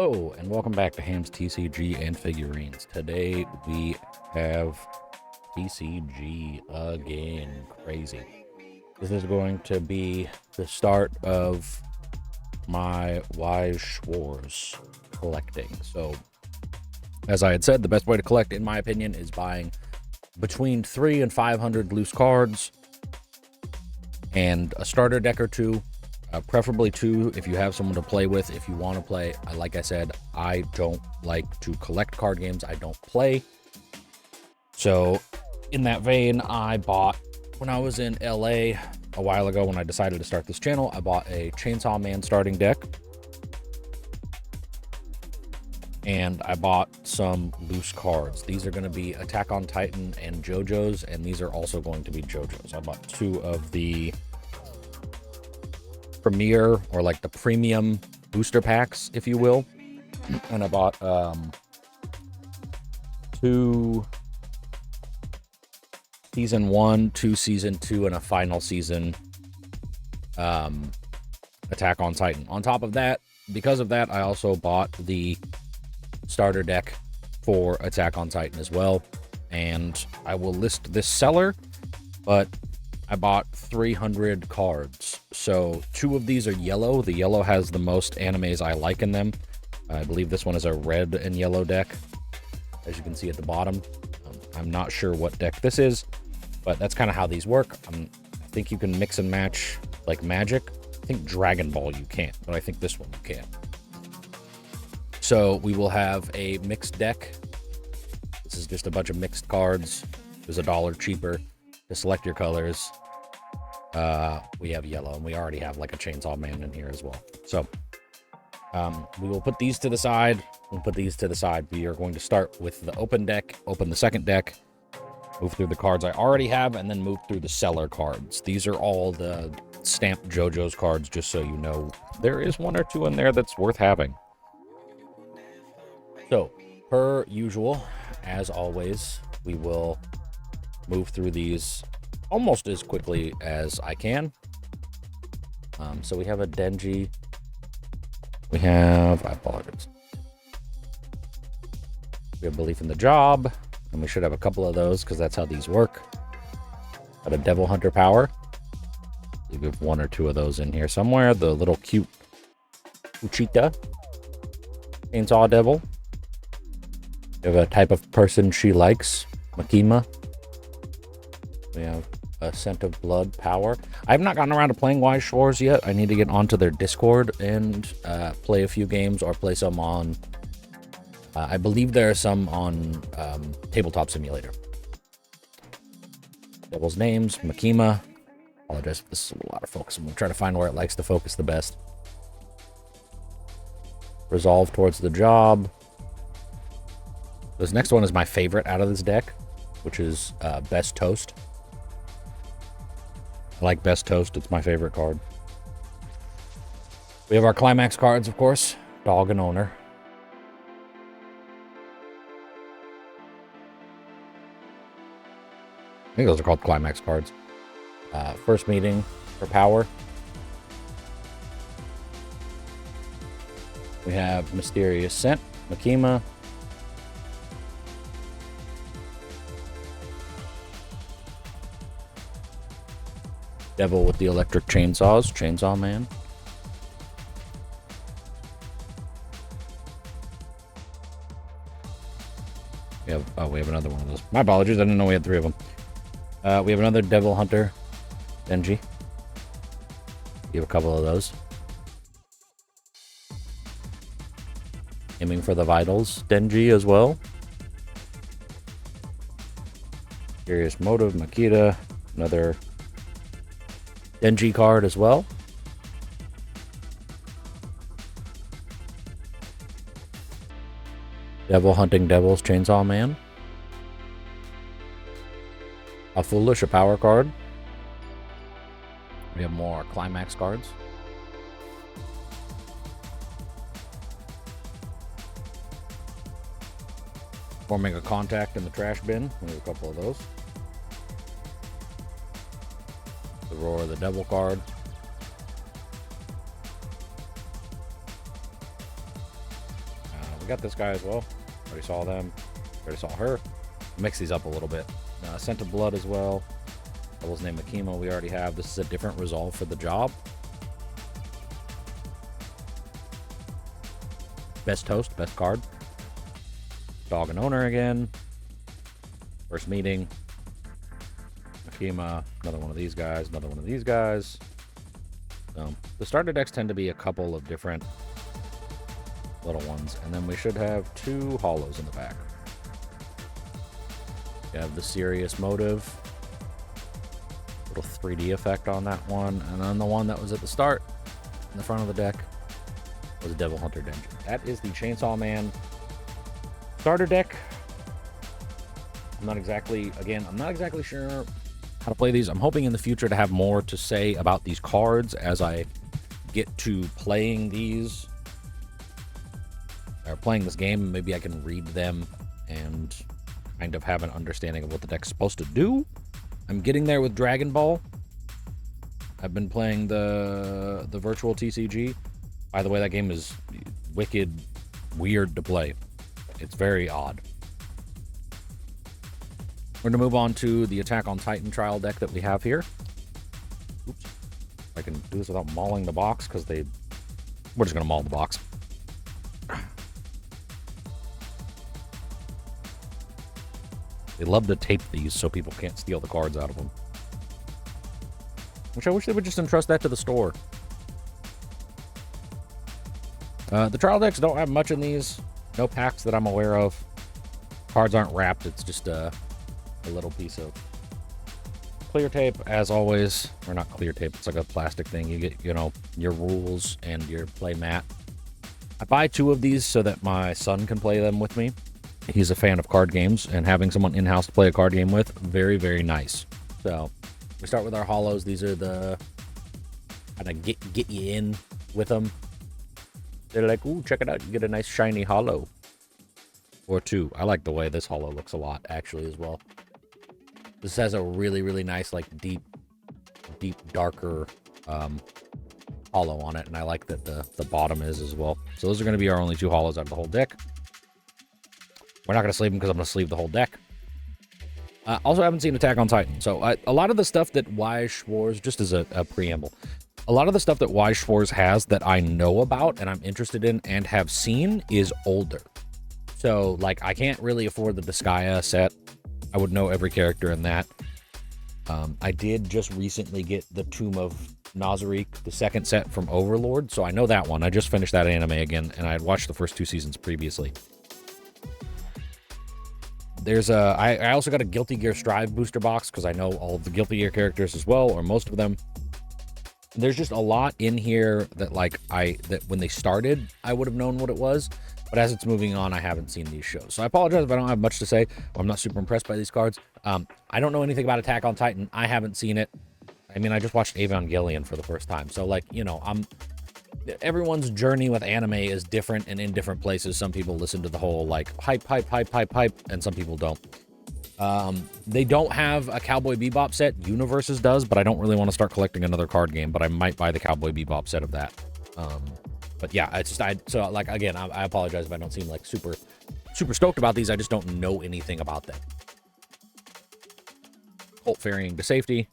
Hello, and welcome back to Ham's TCG and Figurines. Today we have TCG again. Crazy. This is going to be the start of my Weiss Schwarz collecting. So, as I had said, the best way to collect, in my opinion, is buying between 300 and 500 loose cards and a starter deck or two. Preferably two if you have someone to play with. If you want to play, like I said, I don't like to collect card games. I don't play. So in that vein, I bought, when I was in LA a while ago, when I decided to start this channel, I bought a Chainsaw Man starting deck. And I bought some loose cards. These are going to be Attack on Titan and JoJo's, and these are also going to be JoJo's. I bought two of the premier, or like the premium booster packs, if you will, and I bought two season 1, 2 season 2, and a final season Attack on Titan. On top of that, because of that, I also bought the starter deck for Attack on Titan as well, and I will list this seller, but I bought 300 cards. So 2 of these are yellow. The yellow has the most animes I like in them. I believe this one is a red and yellow deck, as you can see at the bottom. I'm not sure what deck this is, but that's kind of how these work. I think you can mix and match like Magic. I think Dragon Ball you can't, but I think this one you can. So we will have a mixed deck. This is just a bunch of mixed cards. It was $1 cheaper to select your colors. We have yellow, and we already have like a Chainsaw Man in here as well. So we will put these to the side. We'll put these to the side. We are going to start with the open deck, open the second deck, move through the cards I already have, and then move through the seller cards. These are all the stamped JoJo's cards, just so you know. There is 1 or 2 in there that's worth having. So, per usual, as always, we will move through these almost as quickly as I can. So we have a Denji. We have, I apologize. We have Belief in the Job, and we should have a couple of those because that's how these work. Got a Devil Hunter Power. We have 1 or 2 of those in here somewhere. The little cute Uchita Chainsaw Devil. We have a type of person she likes, Makima. We have a Scent of Blood Power. I have not gotten around to playing Weiss Schwarz yet. I need to get onto their Discord and play a few games, or play some on... I believe there are some on Tabletop Simulator. Devil's Names, Makima. Apologize if this is a lot of focus. I'm going to try to find where it likes to focus the best. Resolve Towards the Job. This next one is my favorite out of this deck, which is Best Toast. I like Best Toast. It's my favorite card. We have our Climax cards, of course. Dog and Owner. I think those are called Climax cards. First Meeting for Power. We have Mysterious Scent, Makima. Devil with the Electric Chainsaws, Chainsaw Man. We have another one of those. My apologies, I didn't know we had 3 of them. We have another Devil Hunter, Denji. We have a couple of those. Aiming for the Vitals, Denji as well. Curious Motive, Makita. Another Denji card as well. Devil Hunting Devils, Chainsaw Man. A Foolish, a power card. We have more Climax cards. Forming a Contact in the trash bin. We have a couple of those. The Roar of the Devil card. We got this guy as well. Already saw them. Already saw her. Mix these up a little bit. Scent of Blood as well. Devil's Name Akima we already have. This is a different resolve for the job. Best Toast, best card. Dog and Owner again. First Meeting. Akima, another one of these guys, another one of these guys. The starter decks tend to be a couple of different little ones, and then we should have 2 holos in the back. We have the Serious Motive, little 3D effect on that one, and then the one that was at the start in the front of the deck was Devil Hunter Dungeon. That is the Chainsaw Man starter deck. I'm not exactly sure how to play these. I'm hoping in the future to have more to say about these cards as I get to playing these, or playing this game. Maybe I can read them and kind of have an understanding of what the deck's supposed to do. I'm getting there with Dragon Ball. I've been playing the virtual TCG. By the way, that game is wicked weird to play. It's very odd. We're going to move on to the Attack on Titan trial deck that we have here. Oops. I can do this without mauling the box, because we're just going to maul the box. They love to tape these so people can't steal the cards out of them. Which I wish they would just entrust that to the store. The trial decks don't have much in these. No packs that I'm aware of. Cards aren't wrapped. It's just a little piece of clear tape, as always. Or not clear tape, it's like a plastic thing. You get, your rules and your play mat. I buy 2 of these so that my son can play them with me. He's a fan of card games, and having someone in-house to play a card game with, very, very nice. So we start with our holos. These are the kind of get you in with them. They're like, ooh, check it out. You get a nice shiny holo. Or 2. I like the way this holo looks a lot, actually, as well. This has a really, really nice, like, deep, darker holo on it, and I like that the bottom is as well. So those are going to be our only 2 holos out of the whole deck. We're not going to sleeve them because I'm going to sleeve the whole deck. Also, I haven't seen Attack on Titan. So a lot of the stuff that Weiss Schwarz, just as a preamble, a lot of the stuff that Weiss Schwarz has that I know about and I'm interested in and have seen is older. So, like, I can't really afford the Vizcaya set. I would know every character in that. I did just recently get the Tomb of Nazarick, the second set from Overlord, so I know that one. I just finished that anime again, and I had watched the first 2 seasons previously. There's I also got a Guilty Gear Strive booster box, because I know all of the Guilty Gear characters as well, or most of them. There's just a lot in here that, like, that when they started, I would have known what it was. But as it's moving on, I haven't seen these shows. So I apologize if I don't have much to say. I'm not super impressed by these cards. I don't know anything about Attack on Titan. I haven't seen it. I mean, I just watched Evangelion for the first time. So, like, everyone's journey with anime is different and in different places. Some people listen to the whole, like, hype, and some people don't. They don't have a Cowboy Bebop set. Universes does, but I don't really want to start collecting another card game. But I might buy the Cowboy Bebop set of that. But yeah, it's just, so, like, again, I apologize if I don't seem, like, super stoked about these. I just don't know anything about them. Cult Ferrying to Safety.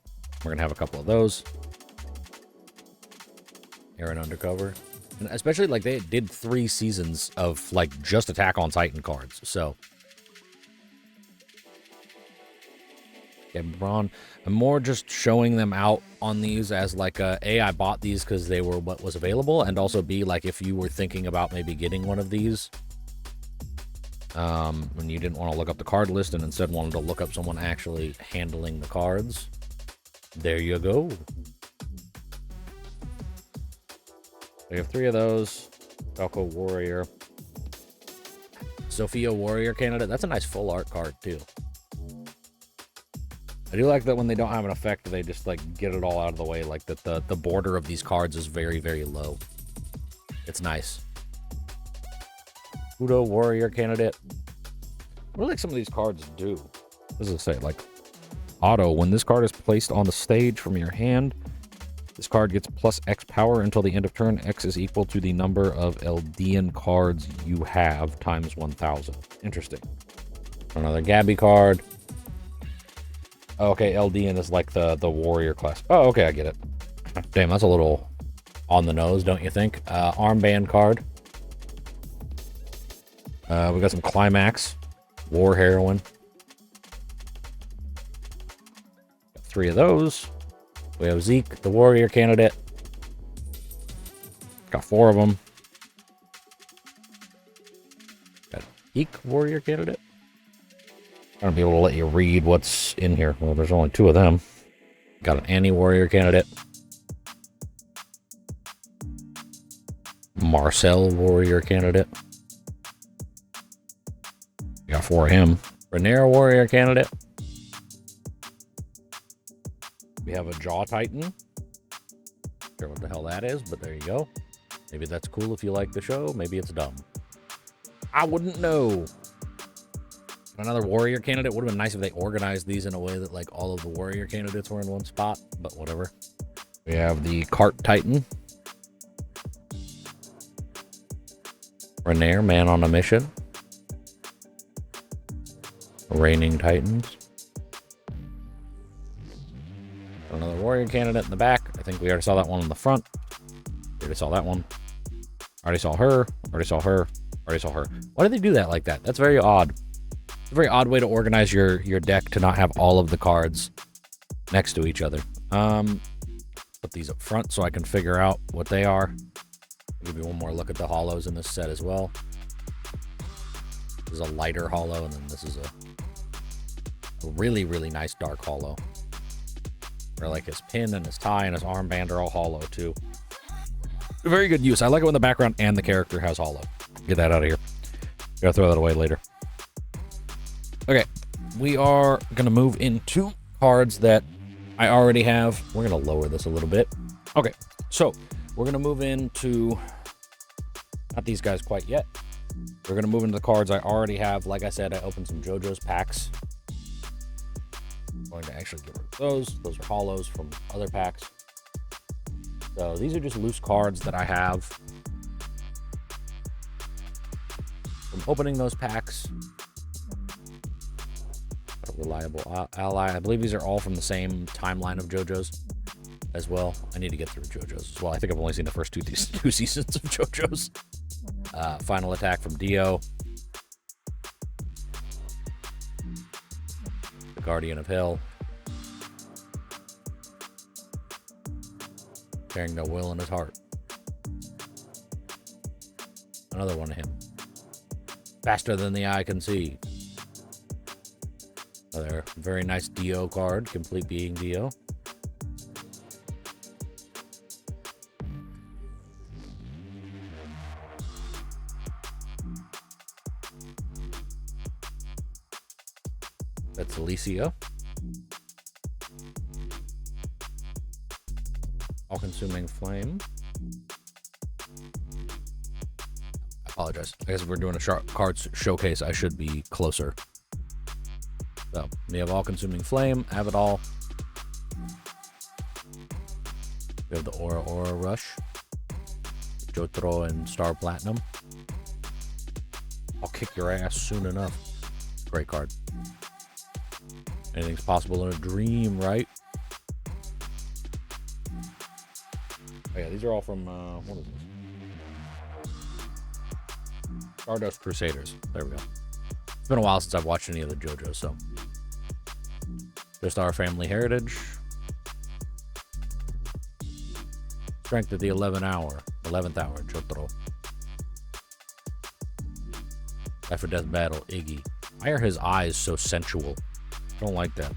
We're going to have a couple of those. Aaron Undercover. And especially, like, they did 3 seasons of, like, just Attack on Titan cards. So, yeah, Braun. I'm more just showing them out on these as, like, A, I bought these because they were what was available, and also B, like, if you were thinking about maybe getting one of these, when you didn't want to look up the card list and instead wanted to look up someone actually handling the cards, there you go. We have 3 of those. Falco Warrior. Sophia Warrior Candidate. That's a nice full art card, too. I do like that when they don't have an effect, they just, like, get it all out of the way. Like, that the border of these cards is very, very low. It's nice. Udo Warrior Candidate. What do, like, some of these cards do? What does it say? Like, auto. When this card is placed on the stage from your hand, This card gets plus X power until the end of turn. X is equal to the number of Eldian cards you have times 1,000. Interesting. Another Gabby card. Oh, okay, Eldian is like the warrior class. Oh, okay, I get it. Damn, that's a little on the nose, don't you think? Armband card. We got some Climax. War Heroine. Got 3 of those. We have Zeke, the warrior candidate. Got 4 of them. Got Zeke, warrior candidate. I'm gonna be able to let you read what's in here. Well, there's only 2 of them. Got an Annie, warrior candidate. Marcel, warrior candidate. Got 4 of him. Rhaenyra, warrior candidate. We have a Jaw Titan. Not sure what the hell that is, but there you go. Maybe that's cool if you like the show. Maybe it's dumb. I wouldn't know. Another warrior candidate. Would have been nice if they organized these in a way that like all of the warrior candidates were in one spot, but whatever. We have the Cart Titan. Rhaenyra, man on a mission. Reigning Titans. Another warrior candidate in the back. I think we already saw that one in the front. We already saw that one. Already saw her. Already saw her. Already saw her. Why do they do that like that? That's very odd. It's a very odd way to organize your deck to not have all of the cards next to each other. Put these up front so I can figure out what they are. I'll give you one more look at the holos in this set as well. This is a lighter holo, and then this is a really, really nice dark holo. Where like his pin and his tie and his armband are all holo too. Very good use. I like it when the background and the character has holo. Get that out of here. Gotta throw that away later. Okay, we are gonna move into cards that I already have. We're gonna lower this a little bit. Okay, so we're gonna move into not these guys quite yet. We're gonna move into the cards I already have. Like I said, I opened some JoJo's packs. I'm going to actually get rid of those. Those are holos from other packs. So these are just loose cards that I have from opening those packs. A reliable ally. I believe these are all from the same timeline of JoJo's as well. I need to get through JoJo's as well. I think I've only seen the first two seasons of JoJo's. Final Attack from Dio. The Guardian of Hell. Carrying no will in his heart. Another one of him. Faster than the eye can see. Another very nice Dio card. Complete Being Dio. That's Alicia. All-Consuming Flame. I apologize. I guess if we're doing a cards showcase, I should be closer. So, we have All-Consuming Flame, Avidal. We have the Aura Rush. Jotaro and Star Platinum. I'll kick your ass soon enough. Great card. Anything's possible in a dream, right? Oh yeah, these are all from, what is this? Stardust Crusaders. There we go. It's been a while since I've watched any of the JoJo, so. Just our family heritage. Strength at the 11th hour, Jotaro. Life or Death Battle, Iggy. Why are his eyes so sensual? Don't like that.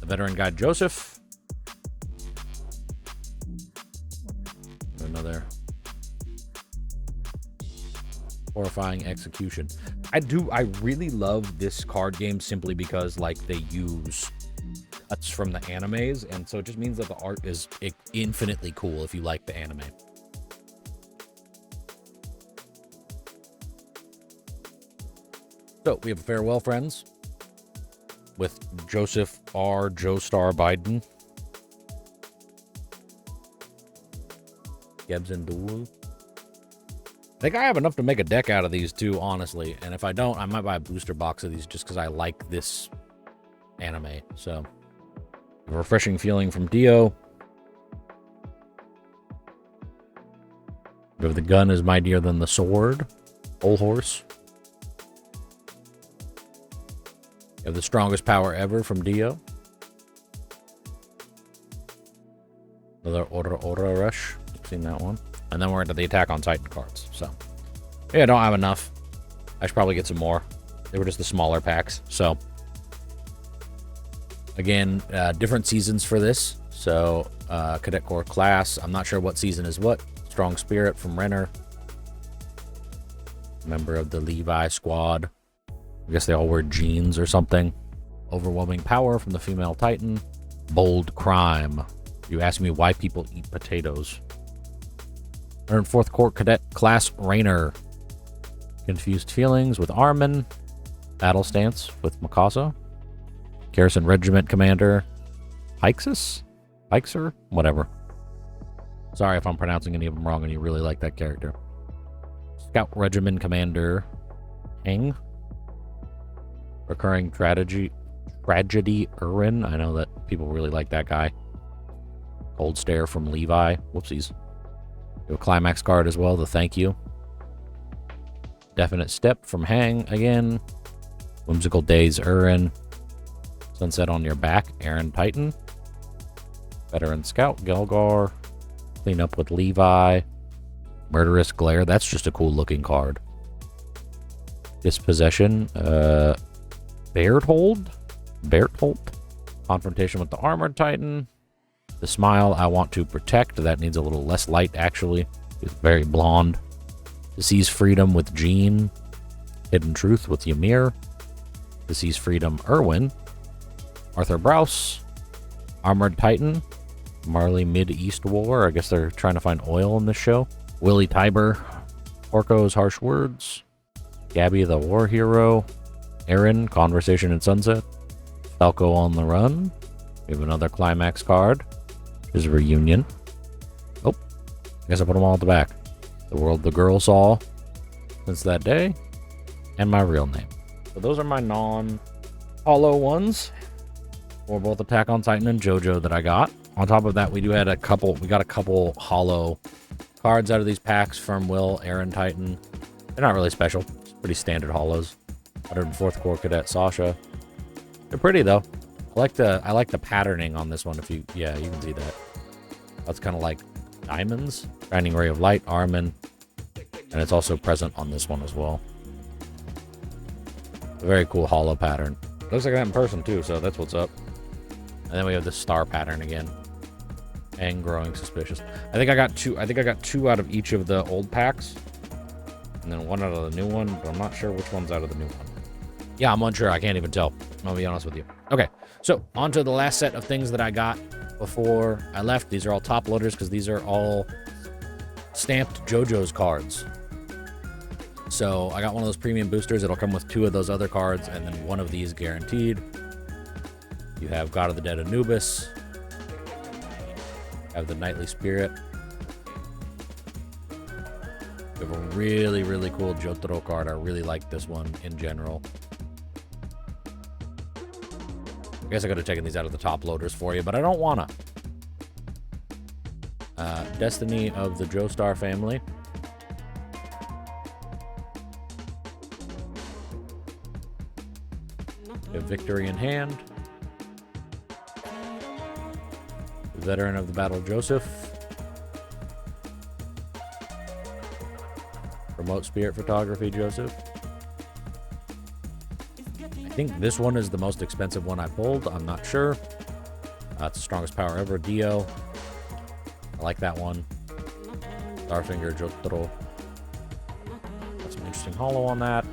The Veteran Guide Joseph. Another horrifying execution. I really love this card game simply because like they use cuts from the animes, and so it just means that the art is infinitely cool if you like the anime. So we have Farewell Friends with Joseph R. Joestar Biden. Gebs and Duel. I think I have enough to make a deck out of these too, honestly. And if I don't, I might buy a booster box of these just because I like this anime. So, a refreshing feeling from Dio. If the gun is mightier than the sword. Old horse. You have the strongest power ever from Dio. Another Aura Rush. I've seen that one. And then we're into the Attack on Titan cards. So, yeah, I don't have enough. I should probably get some more. They were just the smaller packs. So, again, different seasons for this. So, Cadet Corps class. I'm not sure what season is what. Strong Spirit from Renner. Member of the Levi squad. I guess they all wear jeans or something. Overwhelming Power from the female Titan. Bold Crime. You asked me why people eat potatoes. 104th Corps Cadet Class Rainer. Confused Feelings with Armin. Battle Stance with Mikasa. Garrison Regiment Commander Hixus? Hixer? Whatever. Sorry if I'm pronouncing any of them wrong and you really like that character. Scout Regiment Commander Heng. Recurring Tragedy Irwin. I know that people really like that guy. Cold Stare from Levi. Whoopsies. You have a Climax card as well, the Thank You. Definite Step from Hang again. Whimsical Days Urin. Sunset on Your Back, Aaron Titan. Veteran Scout, Gelgar. Clean Up with Levi. Murderous Glare, that's just a cool looking card. Dispossession, Berthold? Confrontation with the Armored Titan. The Smile, I Want to Protect, that needs a little less light actually. It's very blonde. To Seize Freedom with Jean. Hidden Truth with Ymir. To Seize Freedom, Irwin. Arthur Browse. Armored Titan. Marley Mid-East War. I guess they're trying to find oil in this show. Willie Tiber. Orko's Harsh Words. Gabby the War Hero. Aaron, Conversation in Sunset. Falco on the Run. We have another Climax card. There's a Reunion. Oh, I guess I put them all at the back. The World the Girl Saw. Since That Day. And my real name. So those are my non-hollow ones. For both Attack on Titan and JoJo that I got. On top of that, we got a couple hollow cards out of these packs from Will, Aaron Titan. They're not really special. It's pretty standard hollows. 104th Corps Cadet Sasha. They're pretty though. I like the patterning on this one. You can see that. That's kind of like diamonds. Shining Ray of Light, Armin. And it's also present on this one as well. A very cool hollow pattern. Looks like that in person too, so that's what's up. And then we have the star pattern again. And Growing Suspicious. I think I got two out of each of the old packs. And then one out of the new one, but I'm not sure which one's out of the new one. Yeah, I'm unsure. I can't even tell. I'll be honest with you. Okay, so on to the last set of things that I got before I left. These are all top loaders because these are all stamped JoJo's cards. So I got one of those premium boosters. It'll come with 2 of those other cards and then 1 of these guaranteed. You have God of the Dead Anubis. You have the Knightly Spirit. You have a really, really cool Jotaro card. I really like this one in general. I guess I could have taken these out of the top loaders for you, but I don't wanna. Destiny of the Joestar family. You have Victory in Hand. Veteran of the Battle Joseph. Remote Spirit Photography Joseph. I think this one is the most expensive one I pulled. I'm not sure. It's the strongest power ever. Dio. I like that one. Starfinger Jotaro. Got some interesting holo on that.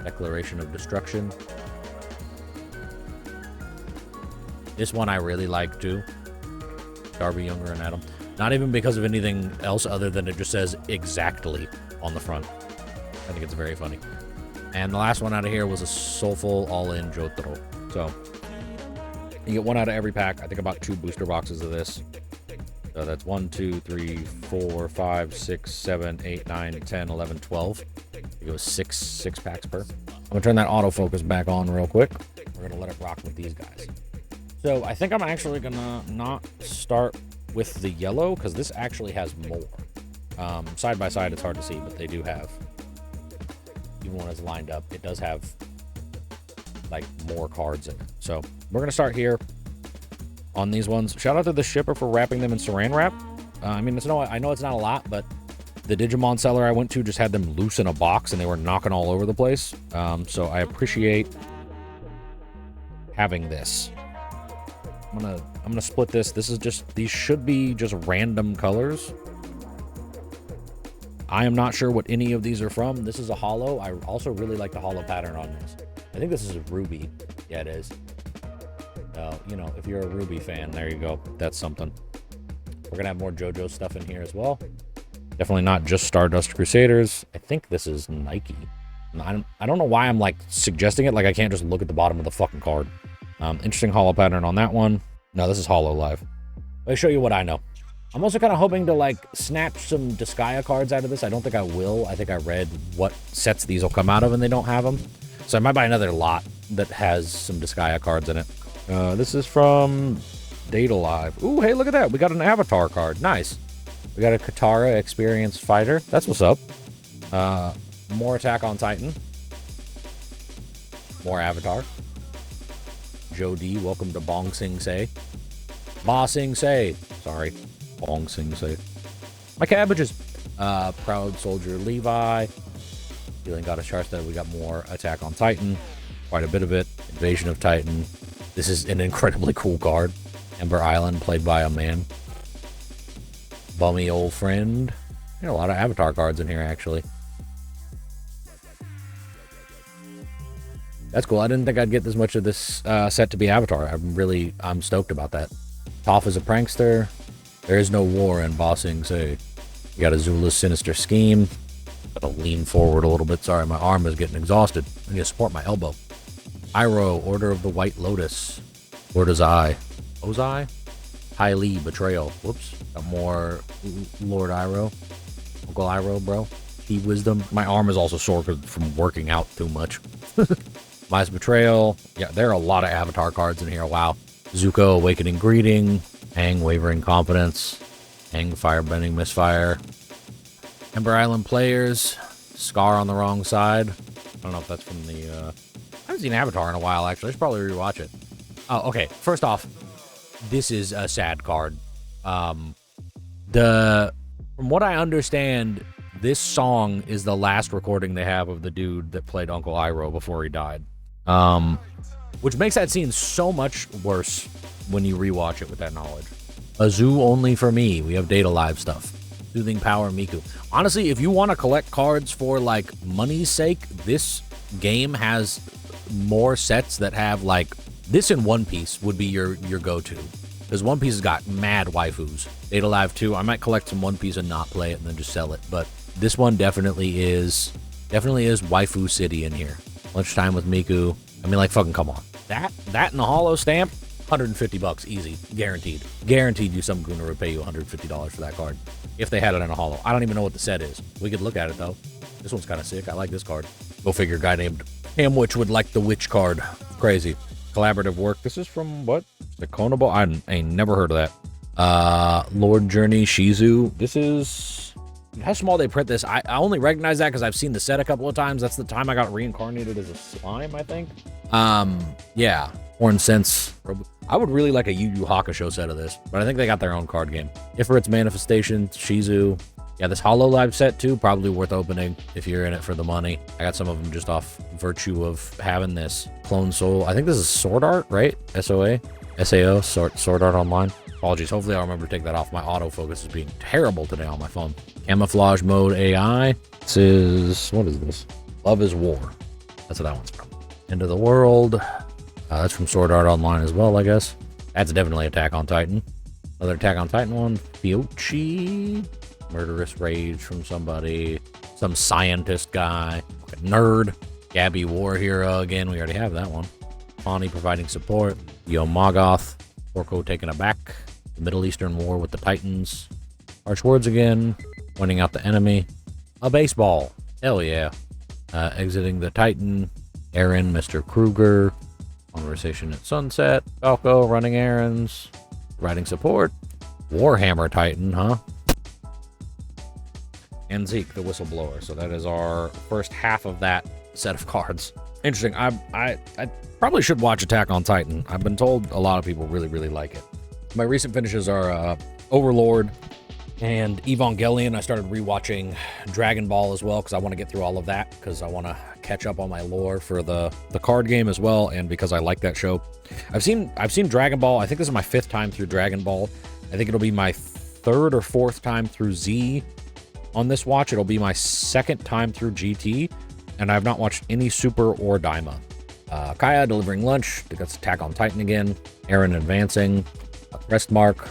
Declaration of Destruction. This one I really like too. Darby, Younger, and Adam. Not even because of anything else other than it just says exactly on the front. I think it's very funny. And the last one out of here was a Soulful All-In Jotaro. So you get one out of every pack. I think about 2 booster boxes of this. So that's 1, 2, 3, 4, 5, 6, 7, 8, 9, 10, 11, 12. It goes six packs per. I'm gonna turn that autofocus back on real quick. We're gonna let it rock with these guys. So I think I'm actually gonna not start with the yellow because this actually has more. Side by side, it's hard to see, but they do have, even when it's lined up, it does have like more cards in it. So we're gonna start here on these ones. Shout out to the shipper for wrapping them in saran wrap. I mean, I know it's not a lot, but the Digimon seller I went to just had them loose in a box and they were knocking all over the place. So I appreciate having this. I'm gonna split this. These should be just random colors. I am not sure what any of these are from. This is a holo. I also really like the holo pattern on this. I think this is a Ruby. Yeah, it is. You know, if you're a Ruby fan, there you go. That's something. We're gonna have more JoJo stuff in here as well. Definitely not just Stardust Crusaders. I think this is Nike. I don't know why I'm like suggesting it. Like I can't just look at the bottom of the fucking card. Interesting holo pattern on that one. No, this is Holo Live. Let me show you what I know. I'm also kind of hoping to like snatch some Disgaea cards out of this. I don't think I will. I think I read what sets these will come out of and they don't have them. So I might buy another lot that has some Disgaea cards in it. This is from Data Live. Ooh, hey, look at that. We got an Avatar card. Nice. We got a Katara Experienced Fighter. That's what's up. More Attack on Titan. More Avatar. Joe D, welcome to Bong Sing Se. Ba Sing Se. Sorry. Bong Sing Se. My cabbages. Proud Soldier Levi. Feeling got a chart that we got more Attack on Titan. Quite a bit of it. Invasion of Titan. This is an incredibly cool card. Ember Island, played by a man. Bummy Old Friend. There are a lot of Avatar cards in here, actually. That's cool. I didn't think I'd get this much of this set to be Avatar. I'm stoked about that. Toph is a prankster. There is no war in Ba Sing Se. You got Azula's Sinister Scheme. Gotta lean forward a little bit. Sorry, my arm is getting exhausted. I need to support my elbow. Iroh, Order of the White Lotus. Lord Ozai. Ozai? Ty Lee, Betrayal. Whoops. Got more Lord Iroh. Uncle Iroh, bro. Key Wisdom. My arm is also sore from working out too much. Mice Betrayal. Yeah, there are a lot of Avatar cards in here. Wow. Zuko, Awakening Greeting. Aang, Wavering Confidence. Aang, Firebending Misfire. Ember Island Players. Scar on the Wrong Side. I don't know if that's from the... I haven't seen Avatar in a while, actually. I should probably rewatch it. Oh, okay. First off, this is a sad card. From what I understand, this song is the last recording they have of the dude that played Uncle Iroh before he died. Which makes that scene so much worse when you rewatch it with that knowledge. A zoo only for me. We have Data Live stuff. Soothing Power Miku. Honestly, if you want to collect cards for like money's sake, this game has more sets that have like this in One Piece would be your go-to. Because One Piece has got mad waifus. Data Live 2, I might collect some One Piece and not play it and then just sell it. But this one definitely is waifu city in here. Lunchtime with Miku. I mean, like, fucking come on. That and the holo stamp, $150 easy. Guaranteed. Guaranteed you some gooner would pay you $150 for that card. If they had it in a holo. I don't even know what the set is. We could look at it, though. This one's kind of sick. I like this card. Go figure, a guy named Hamwich would like the Witch card. Crazy. Collaborative work. This is from, what? The Konabo? I ain't never heard of that. Lord Journey Shizu. This is... How small they print this. I only recognize that because I've seen the set a couple of times. That's the time I got reincarnated as a slime, I think. Yeah. Horn Sense. I would really like a Yu Yu Hakusho set of this, but I think they got their own card game. Ifrit's Manifestation, Shizu. Yeah, this Holo Live set too, probably worth opening if you're in it for the money. I got some of them just off virtue of having this. Clone Soul. I think this is Sword Art, right? SOA? SAO? Sword Art Online. Apologies. Hopefully I'll remember to take that off. My autofocus is being terrible today on my phone. Camouflage Mode AI. This is... What is this? Love is War. That's what that one's from. End of the World. That's from Sword Art Online as well, I guess. That's definitely Attack on Titan. Another Attack on Titan one. Fiochi. Murderous Rage from somebody. Some scientist guy. A nerd. Gabby War Hero again. We already have that one. Pawnee providing support. Yo Mogoth. Orko taking it back. The Middle Eastern War with the Titans. Harsh words again. Pointing out the enemy. A baseball. Hell yeah. Exiting the Titan. Aaron, Mr. Kruger. Conversation at sunset. Falco running errands. Providing support. Warhammer Titan, huh? And Zeke, the whistleblower. So that is our first half of that set of cards. Interesting. I probably should watch Attack on Titan. I've been told a lot of people really, really like it. My recent finishes are Overlord and Evangelion. I started rewatching Dragon Ball as well because I want to get through all of that because I want to catch up on my lore for the card game as well, and because I like that show. I've seen Dragon Ball. I think this is my 5th time through Dragon Ball. I think it'll be my 3rd or 4th time through Z. On this watch, it'll be my 2nd time through GT, and I've not watched any Super or Daima. Kaya delivering lunch. That's Attack on Titan again. Aaron advancing. Rest mark.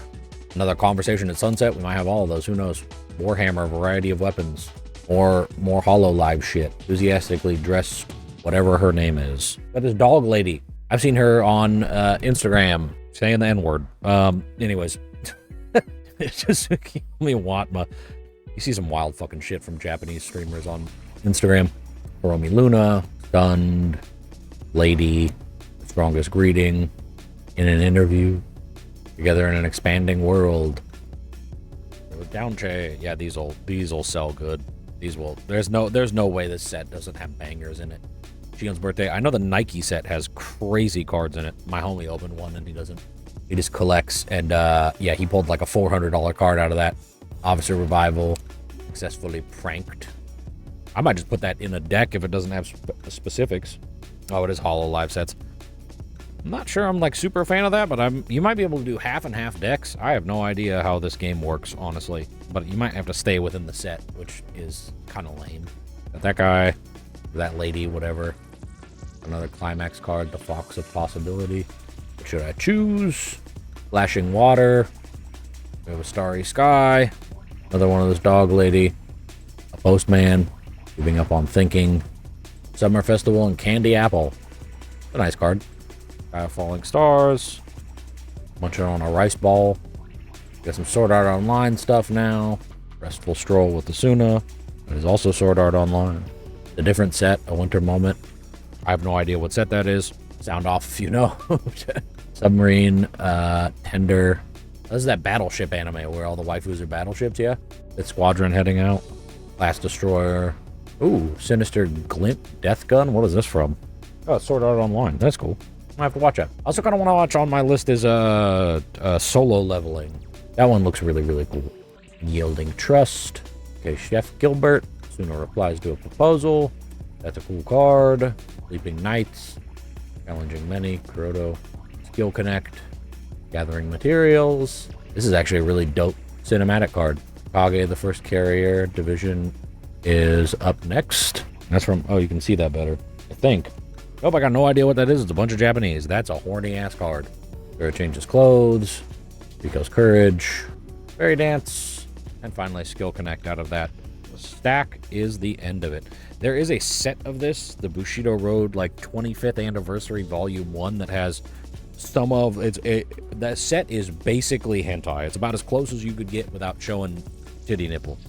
Another conversation at sunset. We might have all of those. Who knows? Warhammer, variety of weapons. Or more HoloLive shit. Enthusiastically dressed, whatever her name is. That is Dog Lady. I've seen her on Instagram saying the N-word. Anyways. It's just me want my... You see some wild fucking shit from Japanese streamers on Instagram. Hiromi Luna, Stunned, Lady, Strongest Greeting, in an interview, together in an expanding world. Downche, yeah, these will sell good. These will. There's no way this set doesn't have bangers in it. Shion's birthday. I know the Nike set has crazy cards in it. My homie opened one and he doesn't. He just collects, and yeah, he pulled like a $400 card out of that. Officer Revival, successfully pranked. I might just put that in a deck if it doesn't have specifics. Oh, it is HoloLive sets. I'm not sure I'm like super fan of that, but you might be able to do half and half decks. I have no idea how this game works, honestly. But you might have to stay within the set, which is kind of lame. Got that guy, that lady, whatever. Another climax card, the Fox of Possibility. What should I choose? Flashing Water. We have a Starry Sky. Another one of those Dog Lady. A Postman. Giving up on thinking. Summer Festival and Candy Apple. A nice card. Falling Stars. Munching on a Rice Ball. Got some Sword Art Online stuff now. Restful Stroll with the Suna. That is also Sword Art Online. A different set, A Winter Moment. I have no idea what set that is. Sound off if you know. Submarine, Tender. This is that Battleship anime where all the waifus are battleships, yeah? It's Squadron heading out. Class Destroyer. Ooh, Sinister Glint Death Gun. What is this from? Oh, Sword Art Online. That's cool. I have to watch that. I also kind of want to watch on my list is Solo Leveling. That one looks really, really cool. Yielding Trust. Okay, Chef Gilbert. Sooner replies to a proposal. That's a cool card. Sleeping Knights. Challenging Many. Kuroto. Skill Connect. Gathering Materials. This is actually a really dope cinematic card. Kage, the First Carrier Division, is up next. That's from... Oh, you can see that better, I think. Nope, I got no idea what that is. It's a bunch of Japanese. That's a horny-ass card. Vera changes clothes. Rico's Courage. Fairy Dance. And finally, Skill Connect out of that. The stack is the end of it. There is a set of this, the Bushido Road, like, 25th Anniversary Volume 1 that has some of... That set is basically hentai. It's about as close as you could get without showing titty nipple.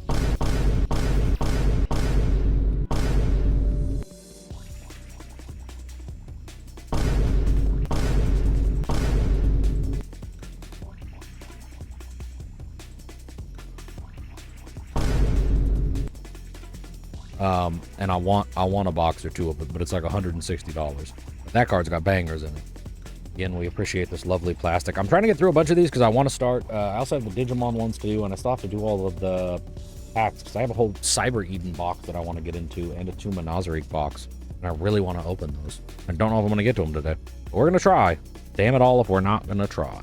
And I want a box or two of it, but it's like $160. But that card's got bangers in it. Again, we appreciate this lovely plastic. I'm trying to get through a bunch of these because I want to start. I also have the Digimon ones to do, and I still have to do all of the packs because I have a whole Cyber Eden box that I want to get into, and a Tuma Nazarick box. And I really want to open those. I don't know if I'm going to get to them today. But we're going to try. Damn it all if we're not going to try.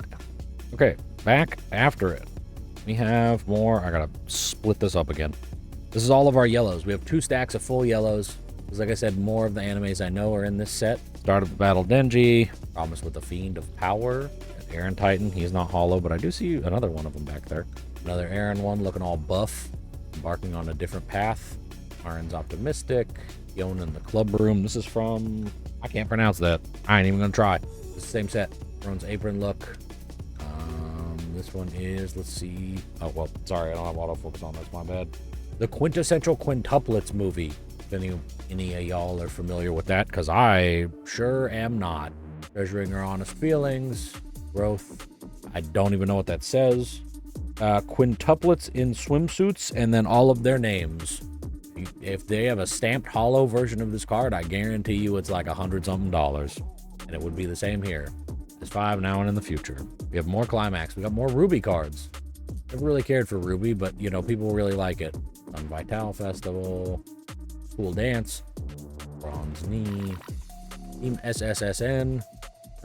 Okay, back after it. We have more. I got to split this up again. This is all of our yellows. We have 2 stacks of full yellows. Because like I said, more of the animes I know are in this set. Start of the Battle Denji. Promise with the Fiend of Power. Aaron Titan. He's not hollow, but I do see another one of them back there. Another Aaron one looking all buff. Embarking on a different path. Aaron's Optimistic. Fiona in the club room. This is from, I can't pronounce that. I ain't even gonna try. It's the same set. Ron's apron look. This one is, let's see. Oh, well, sorry, I don't have autofocus on. That's my bad. The quintessential quintuplets movie. If any of y'all are familiar with that, because I sure am not. Treasuring her honest feelings. Growth. I don't even know what that says. Quintuplets in swimsuits, and then all of their names. If they have a stamped hollow version of this card, I guarantee you it's like $100-something. And it would be the same here. There's 5 now and in the future. We have more Climax. We got more Ruby cards. Never really cared for Ruby, but, you know, people really like it. Sun Vital Festival. School Dance. Bronze Knee. Team SSSN.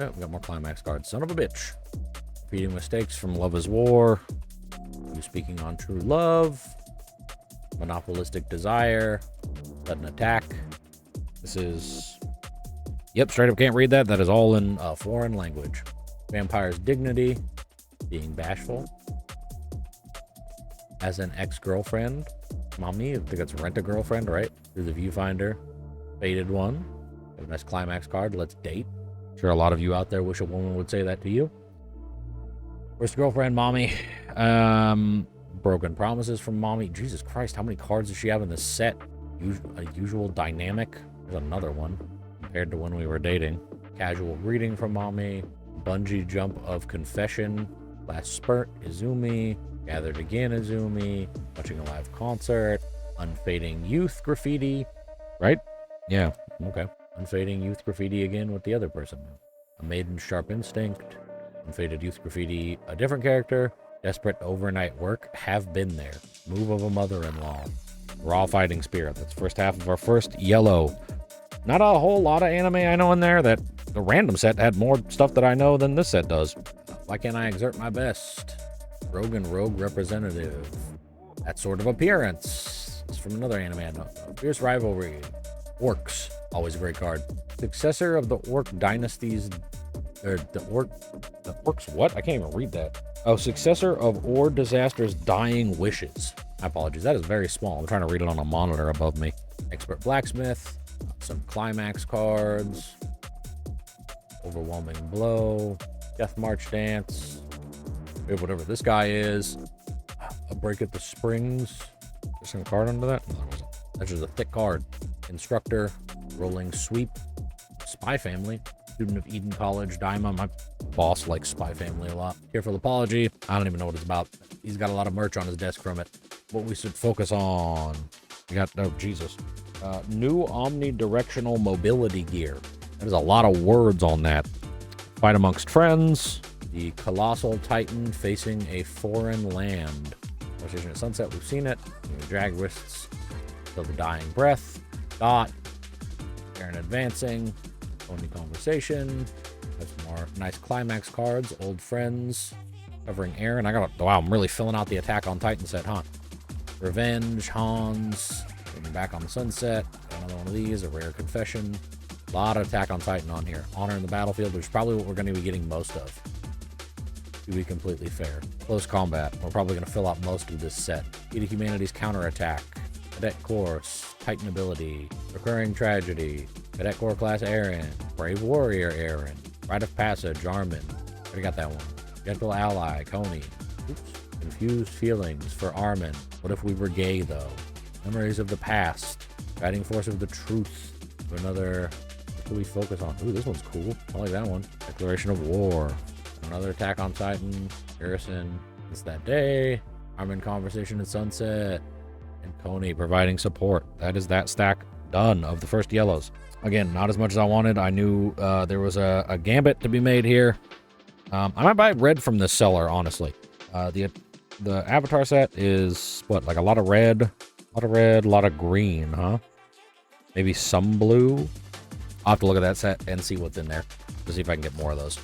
Oh, we got more Climax cards. Son of a bitch. Repeating mistakes from Love is War. You Speaking on True Love. Monopolistic Desire. Sudden Attack. This is... Yep, straight up can't read that. That is all in foreign language. Vampire's Dignity. Being Bashful. As an Ex-Girlfriend. Mommy, I think that's Rent-A-Girlfriend, right? Through the Viewfinder. Faded One. A nice Climax card. Let's Date. I'm sure a lot of you out there wish a woman would say that to you. First Girlfriend, Mommy. Broken Promises from Mommy. Jesus Christ, how many cards does she have in this set? A Usual Dynamic. There's another one compared to when we were dating. Casual Greeting from Mommy. Bungee Jump of Confession. Last Spurt, Izumi. Gathered Again, Izumi. Watching a Live Concert. Unfading Youth Graffiti. Right? Yeah, okay. Unfading Youth Graffiti again with the other person. A Maiden Sharp Instinct. Unfaded Youth Graffiti, a different character. Desperate Overnight Work, Have Been There. Move of a Mother-in-Law. Raw Fighting Spirit. That's first half of our first yellow. Not a whole lot of anime I know in there. That the random set had more stuff that I know than this set does. Why can't I exert my best? Rogue and Rogue Representative. That Sort of Appearance. It's from another anime I know. Fierce Rivalry. Orcs. Always a great card. Successor of the Orc Dynasties. The Orcs what? I can't even read that. Oh, successor of Or Disaster's Dying Wishes. My apologies. That is very small. I'm trying to read it on a monitor above me. Expert Blacksmith. Some Climax cards. Overwhelming Blow. Death March Dance. Whatever this guy is. A Break at the Springs. There's some card under that? No, there wasn't. That's just a thick card. Instructor. Rolling Sweep. Spy Family. Student of Eden College. Daima. My boss likes Spy Family a lot. Careful Apology. I don't even know what it's about. He's got a lot of merch on his desk from it. What we should focus on. We got, oh, Jesus. New omnidirectional mobility gear. There's a lot of words on that. Fight Amongst Friends. The Colossal Titan facing a foreign land. Conversation at Sunset. We've seen it. Drag Wrists. Till the Dying Breath. Dot. Aaron Advancing. Only Conversation. Have some more nice Climax cards. Old Friends. Covering Aaron. Wow, I'm really filling out the Attack on Titan set, huh? Revenge. Hans. Getting Back on the Sunset. Another one of these. A Rare Confession. A lot of Attack on Titan on here. Honor in the Battlefield, which is probably what we're going to be getting most of. To be completely fair. Close Combat. We're probably going to fill out most of this set. Key to Humanity's Counterattack. Cadet Course. Titan Ability. Recurring Tragedy. Cadet Corps Class Aaron. Brave Warrior Aaron. Rite of Passage Armin. Already got that one. Gentle Ally Coney. Oops. Confused Feelings for Armin. What if we were gay though? Memories of the Past. Guiding Force of the Truth. Another... What do we focus on? Ooh, this one's cool. I like that one. Declaration of War. Another Attack on Titan. Garrison. It's That Day. Armin Conversation at Sunset. And Coney providing support. That is that stack done of the first yellows. Again, not as much as I wanted. I knew there was a gambit to be made here. I might buy red from this seller, honestly. The Avatar set is, what, like a lot of red? A lot of green, huh? Maybe some blue? I'll have to look at that set and see what's in there to see if I can get more of those.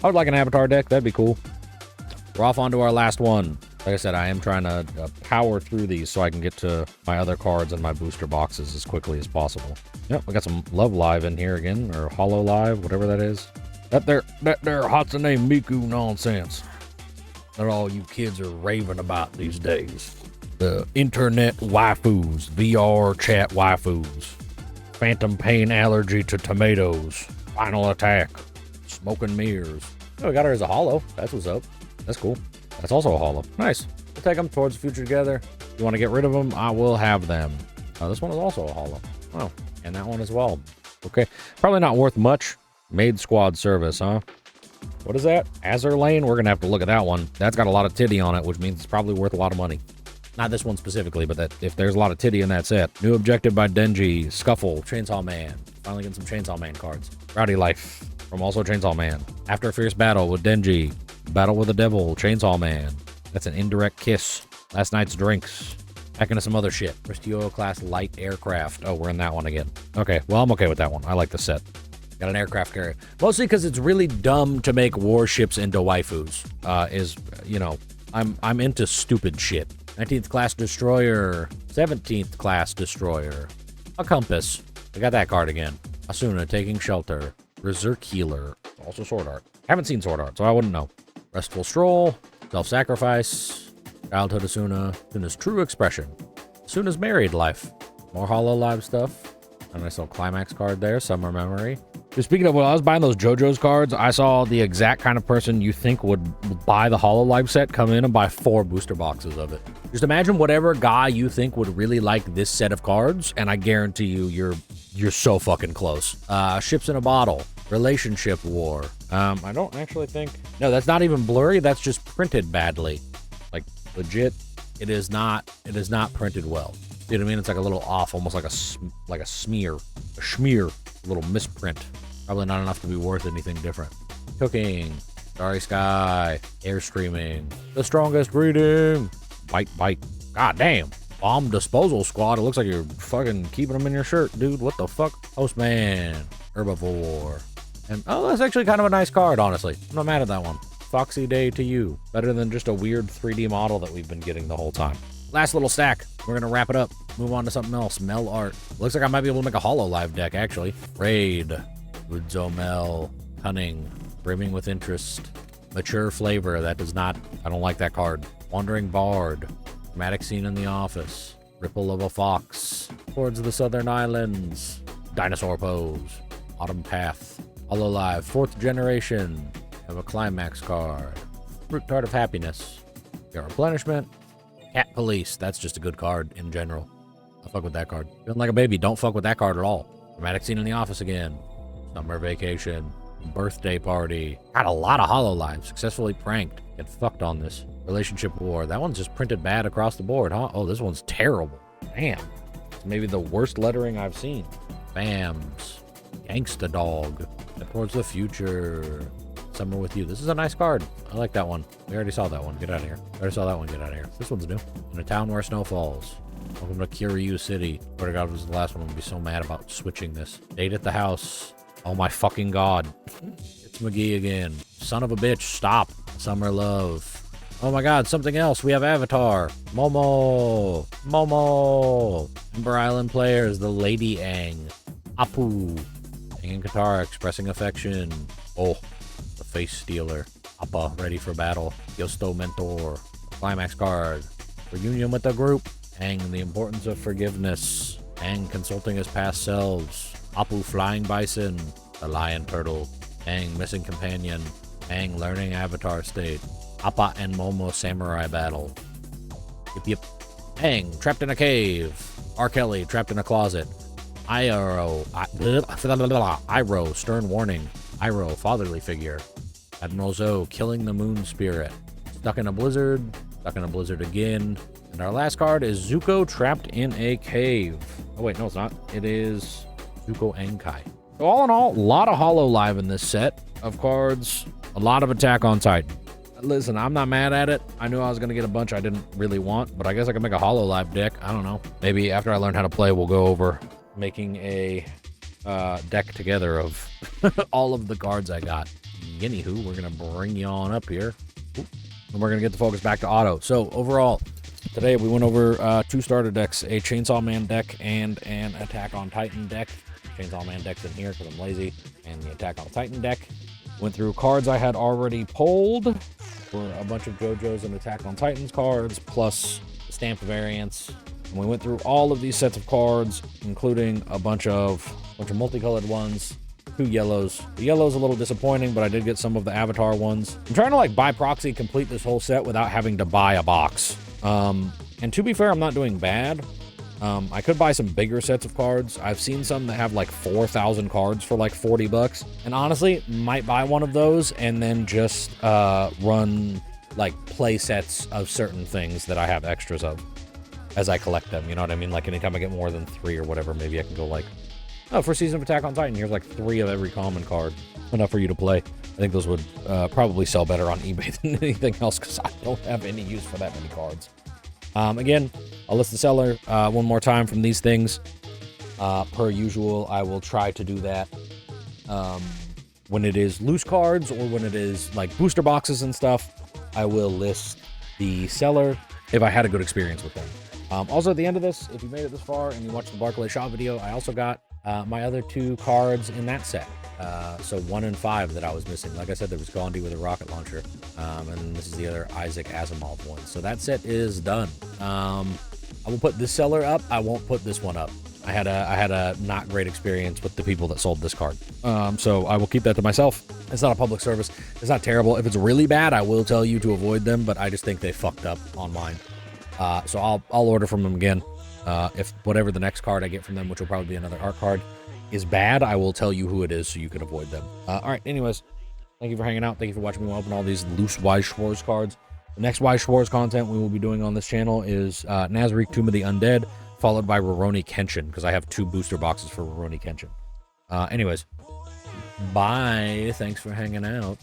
I would like an Avatar deck. That'd be cool. We're off onto our last one. Like I said, I am trying to power through these so I can get to my other cards and my booster boxes as quickly as possible. Yep, we got some Love Live in here again, or Hollow Live, whatever that is. That there Hatsune Miku nonsense that all you kids are raving about these days. The internet waifus, VR chat waifus. Phantom pain allergy to tomatoes. Final attack. Smoking mirrors. Oh, we got her as a holo. That's what's up. That's cool. That's also a holo. Nice. We'll take them towards the future together. You want to get rid of them? I will have them. This one is also a holo. Oh, and that one as well. Okay. Probably not worth much. Maid squad service, huh? What is that? Azur Lane? We're going to have to look at that one. That's got a lot of titty on it, which means it's probably worth a lot of money. Not this one specifically, but that if there's a lot of titty in that set. New objective by Denji. Scuffle. Chainsaw Man. Finally getting some Chainsaw Man cards. Rowdy Life from also Chainsaw Man. After a fierce battle with Denji. Battle with the devil. Chainsaw Man. That's an indirect kiss. Last night's drinks. Back into some other shit. Restio class light aircraft. Oh, we're in that one again. Okay, well, I'm okay with that one. I like the set. Got an aircraft carrier. Mostly because it's really dumb to make warships into waifus. I'm into stupid shit. 19th class destroyer. 17th class destroyer. A compass. I got that card again. Asuna taking shelter. Berserk healer. Also sword art. Haven't seen sword art, so I wouldn't know. Restful stroll. Self-sacrifice. Childhood Asuna. Asuna's true expression. Asuna's married life. More Hololive stuff. A nice little climax card there. Summer memory. Speaking of, when I was buying those JoJo's cards, I saw the exact kind of person you think would buy the Hololive set come in and buy 4 booster boxes of it. Just imagine whatever guy you think would really like this set of cards, and I guarantee you, you're so fucking close. Ships in a bottle. Relationship war. I don't actually think... No, that's not even blurry. That's just printed badly. Like, legit, it is not printed well. You know what I mean? It's like a little off, almost like a smear. A schmear. A little misprint. Probably not enough to be worth anything different. Cooking. Starry sky. Air streaming. The strongest breeding. Bite. God damn. Bomb disposal squad. It looks like you're fucking keeping them in your shirt, dude. What the fuck? Postman. Herbivore. And, oh, that's actually kind of a nice card, honestly. I'm not mad at that one. Foxy Day to you. Better than just a weird 3D model that we've been getting the whole time. Last little stack. We're going to wrap it up. Move on to something else. Mel art. Looks like I might be able to make a Hololive deck, actually. Raid. Udzomel. Cunning. Brimming with interest. Mature flavor. That does not... I don't like that card. Wandering Bard. Dramatic scene in the office. Ripple of a fox. Towards the Southern Islands. Dinosaur pose. Autumn path. Hololive. 4th generation. Have a climax card. Fruit tart of happiness. Your replenishment. Cat police. That's just a good card in general. I fuck with that card. Feeling like a baby. Don't fuck with that card at all. Dramatic scene in the office again. Summer vacation. Birthday party. Got a lot of Hololive. Successfully pranked. Get fucked on this. Relationship war. That one's just printed bad across the board, huh? Oh, this one's terrible. Damn. It's maybe the worst lettering I've seen. Bams. Gangsta dog. Step towards the future. Summer with you. This is a nice card. I like that one. We already saw that one. Get out of here. We already saw that one. Get out of here. This one's new. In a town where snow falls. Welcome to Kiryu City. Swear to God, if this is the last one, I'm gonna be so mad about switching this. Date at the house. Oh my fucking God. It's McGee again. Son of a bitch. Stop. Summer love. Oh my God, something else. We have Avatar. Momo. Ember Island players. The Lady Aang. Apu. Aang and Katara expressing affection. Oh. The Face Stealer. Appa, ready for battle. Yosto Mentor. Climax card. Reunion with the group. Aang, the importance of forgiveness. Aang consulting his past selves. Apu, flying bison. The lion turtle. Aang, missing companion. Aang, learning avatar state. Appa and Momo samurai battle. Yep. Aang, trapped in a cave. R. Kelly, trapped in a closet. Iroh, stern warning. Iroh, fatherly figure. Admiral Zoe, killing the moon spirit. Stuck in a blizzard. Stuck in a blizzard again. And our last card is Zuko, trapped in a cave. Oh wait, no it's not. It is Zuko Enkai. So all in all, a lot of Hololive in this set of cards. A lot of Attack on Titan. Listen, I'm not mad at it. I knew I was going to get a bunch I didn't really want, but I guess I can make a Hololive deck. I don't know. Maybe after I learn how to play, we'll go over making a deck together of all of the cards I got. Anywho, we're going to bring you on up here. And we're going to get the focus back to auto. So overall, today we went over 2 starter decks, a Chainsaw Man deck and an Attack on Titan deck. Chainsaw Man deck's in here because I'm lazy. And the Attack on Titan deck. Went through cards I had already pulled for a bunch of JoJo's and Attack on Titans cards, plus stamped variants, And we went through all of these sets of cards, including a bunch of multicolored ones, 2 yellows. The yellow's a little disappointing, but I did get some of the Avatar ones. I'm trying to like by proxy complete this whole set without having to buy a box. And to be fair, I'm not doing bad. I could buy some bigger sets of cards. I've seen some that have like 4,000 cards for like 40 bucks. And honestly, might buy one of those and then just run like play sets of certain things that I have extras of as I collect them. You know what I mean? Like anytime I get more than 3 or whatever, maybe I can go like, oh, for Season of Attack on Titan, here's like 3 of every common card. Enough for you to play. I think those would probably sell better on eBay than anything else because I don't have any use for that many cards. Again, I'll list the seller one more time from these things. Per usual, I will try to do that when it is loose cards or when it is like booster boxes and stuff. I will list the seller if I had a good experience with them. Also, at the end of this, if you made it this far and you watched the Barclay Shop video, I also got my other 2 cards in that set. So 1 and 5 that I was missing. Like I said, there was Gandhi with a rocket launcher. And this is the other Isaac Asimov one. So that set is done. I will put this seller up. I won't put this one up. I had a not great experience with the people that sold this card. So I will keep that to myself. It's not a public service. It's not terrible. If it's really bad, I will tell you to avoid them, but I just think they fucked up on mine. So I'll order from them again. If whatever the next card I get from them, which will probably be another art card, is bad, I will tell you who it is so you can avoid them. All right, anyways, thank you for hanging out. Thank you for watching me open all these loose Weiss Schwarz cards. The next Weiss Schwarz content we will be doing on this channel is Nazarick Tomb of the Undead, followed by Rurouni Kenshin, because I have 2 booster boxes for Rurouni Kenshin. Anyways, bye. Thanks for hanging out.